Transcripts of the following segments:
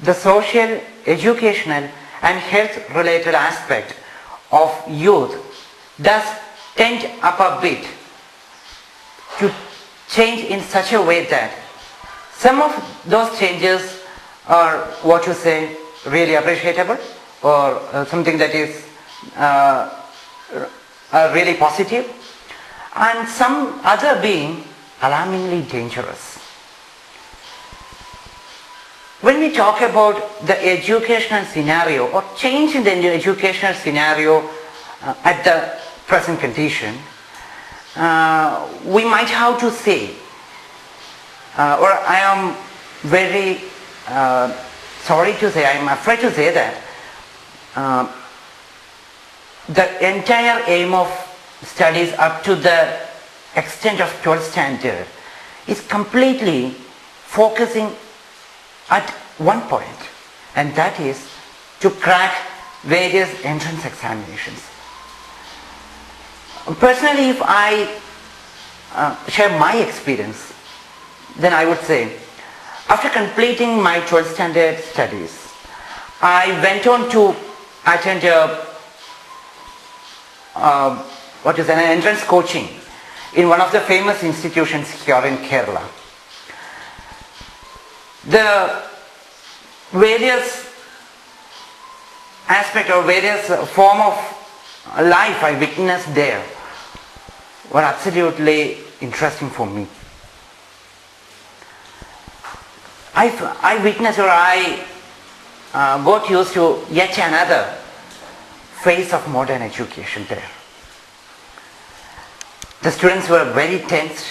the social, educational and health related aspect of youth does tend up a bit to change in such a way that some of those changes are, what you say, really appreciable, or something that is really positive, and some other being alarmingly dangerous. When we talk about the educational scenario or change in the educational scenario at the present condition, we might have to say, or I am very sorry to say, I am afraid to say that the entire aim of studies up to the extent of 12th standard is completely focusing at one point, and that is to crack various entrance examinations. Personally, if I share my experience, then I would say, after completing my 12th standard studies, I went on to attend an entrance coaching in one of the famous institutions here in Kerala. The various aspect or various form of life I witnessed there were absolutely interesting for me. I witnessed, or I got used to yet another phase of modern education there. The students were very tense.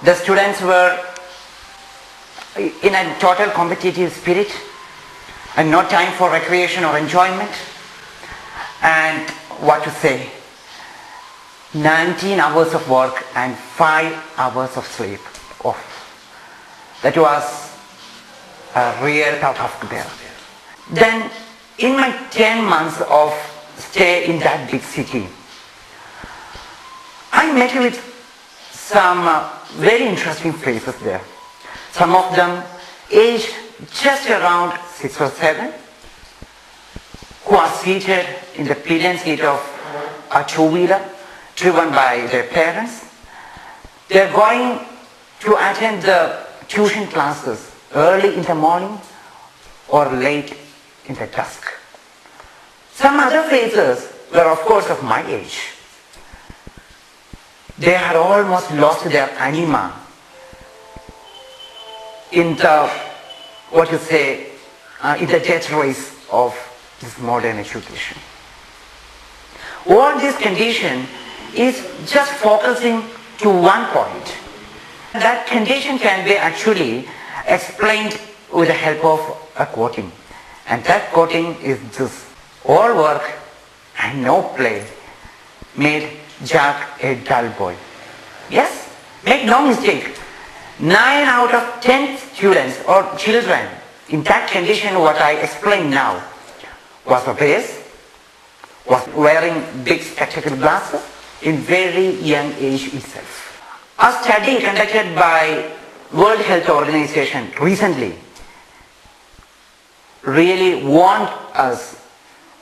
The students were in a total competitive spirit and no time for recreation or enjoyment. And what to say, 19 hours of work and 5 hours of sleep. Oh, that was a real tough there. Then in my 10 months of stay in that big city, I met with some very interesting faces there. Some of them aged just around 6 or 7, who are seated in the pillion seat of a two-wheeler driven by their parents. They are going to attend the tuition classes early in the morning or late in the dusk. Some other faces were of course of my age. They had almost lost their anima in the, what you say, in the death race of this modern education. All this condition is just focusing to one point. That condition can be actually explained with the help of a quoting. And that quoting is this: all work and no play made Jack a dull boy. Yes, make no mistake, 9 out of 10 students or children in that condition, what I explained now, was obese, was wearing big spectacle glasses in very young age itself. A study conducted by World Health Organization recently really warned us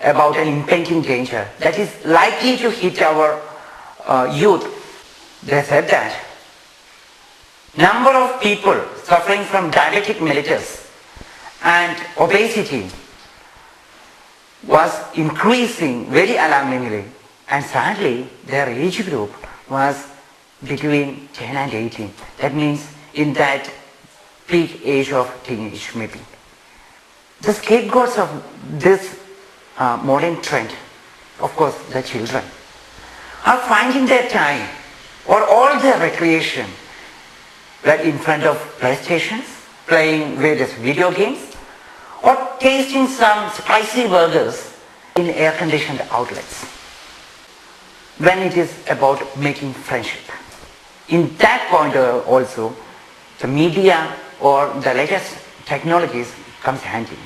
about an impending danger that is likely to hit our youth. They said that number of people suffering from diabetic mellitus and obesity was increasing very alarmingly, and sadly their age group was between 10 and 18. That means in that peak age of teenage maybe. The scapegoats of this modern trend, of course the children, are finding their time or all their recreation right in front of PlayStations, playing various video games, or tasting some spicy burgers in air-conditioned outlets. When it is about making friendship, in that point also, the media or the latest technologies comes handy.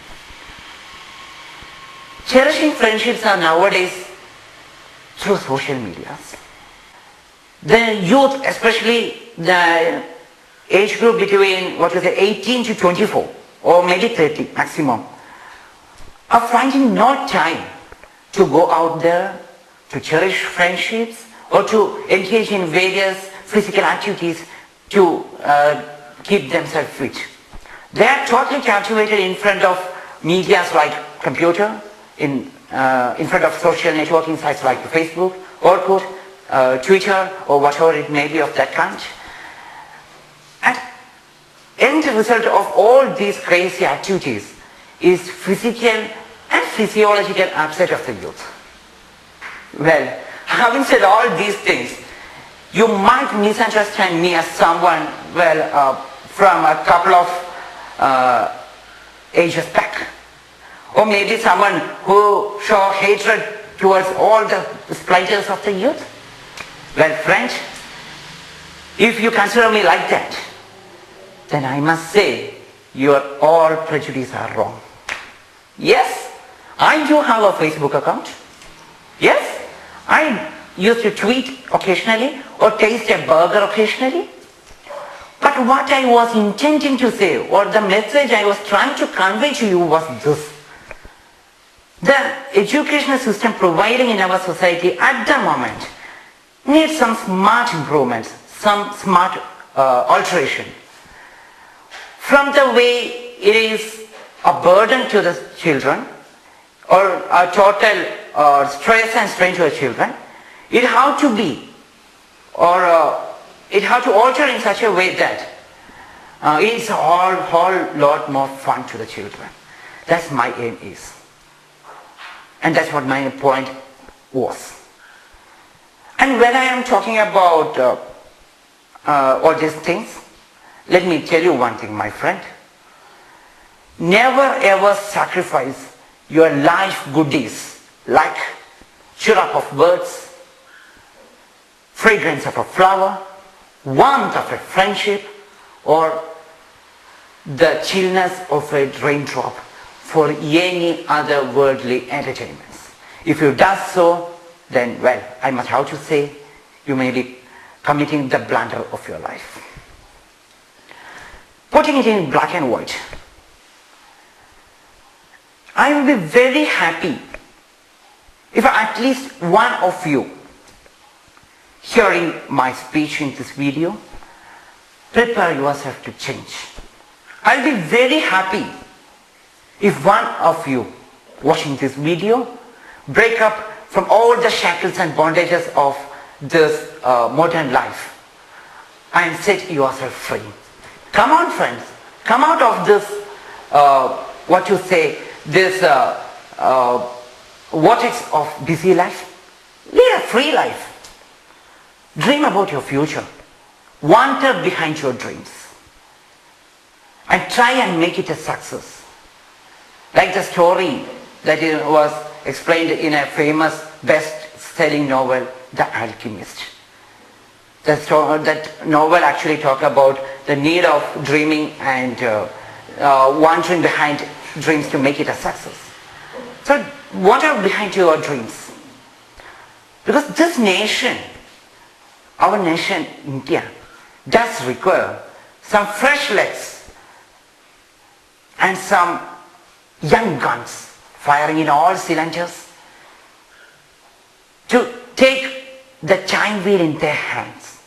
Cherishing friendships are nowadays through social medias. The youth, especially the age group between 18 to 24, or maybe 30 maximum, are finding no time to go out there, to cherish friendships, or to engage in various physical activities to keep themselves fit. They are totally captivated in front of medias like computer, in front of social networking sites like Facebook, Orkut, Twitter, or whatever it may be of that kind. And end result of all these crazy activities is physical and physiological upset of the youth. Well, having said all these things, you might misunderstand me as someone, from a couple of ages back. Or maybe someone who show hatred towards all the splinters of the youth. Well, friends, if you consider me like that, then I must say your all prejudices are wrong. Yes, I do have a Facebook account. Yes, I used to tweet occasionally or taste a burger occasionally. But what I was intending to say, or the message I was trying to convey to you was this. The educational system prevailing in our society at the moment needs some smart improvements, some smart alteration. From the way it is a burden to the children, or a total stress and strain to the children, it had to be, or it had to alter in such a way that it's a whole lot more fun to the children. That's my aim is. And that's what my point was. And when I am talking about all these things, let me tell you one thing, my friend. Never ever sacrifice your life goodies like chirrup of birds, fragrance of a flower, warmth of a friendship, or the chillness of a raindrop for any other worldly entertainments. If you do so, then, well, I must have to say, you may be committing the blunder of your life. Putting it in black and white, I will be very happy if at least one of you hearing my speech in this video, prepare yourself to change. I'll be very happy if one of you watching this video break up from all the shackles and bondages of this modern life and set yourself free. Come on, friends, come out of this, this vortex of busy life. Lead a free life. Dream about your future. Wander behind your dreams. And try and make it a success. Like the story that was explained in a famous best-selling novel, The Alchemist. That novel actually talks about the need of dreaming and wandering behind dreams to make it a success. So wander behind your dreams. Because this nation, our nation, India, does require some fresh legs and some young guns firing in all cylinders to take the time wheel in their hands,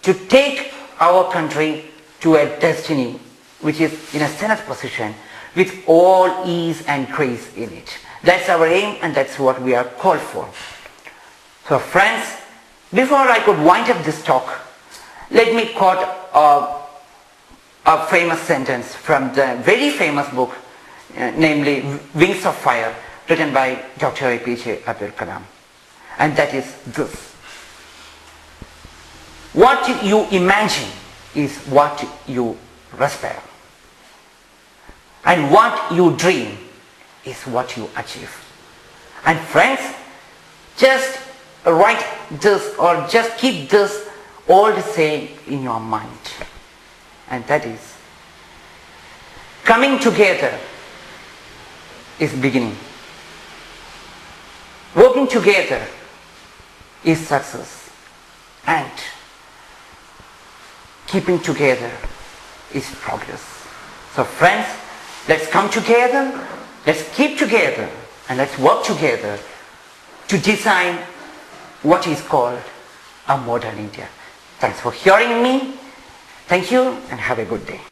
to take our country to a destiny which is in a senate position with all ease and grace in it. That's our aim, and that's what we are called for. So friends, before I could wind up this talk, let me quote a famous sentence from the very famous book, namely Wings of Fire, written by Dr. APJ Abdul Kalam. And that is this. What you imagine is what you respire. And what you dream is what you achieve. And friends, just write this or just keep this all the same in your mind. And that is, coming together is beginning. Working together is success. And keeping together is progress. So friends, let's come together, let's keep together, and let's work together to design what is called a modern India. Thanks for hearing me. Thank you and have a good day.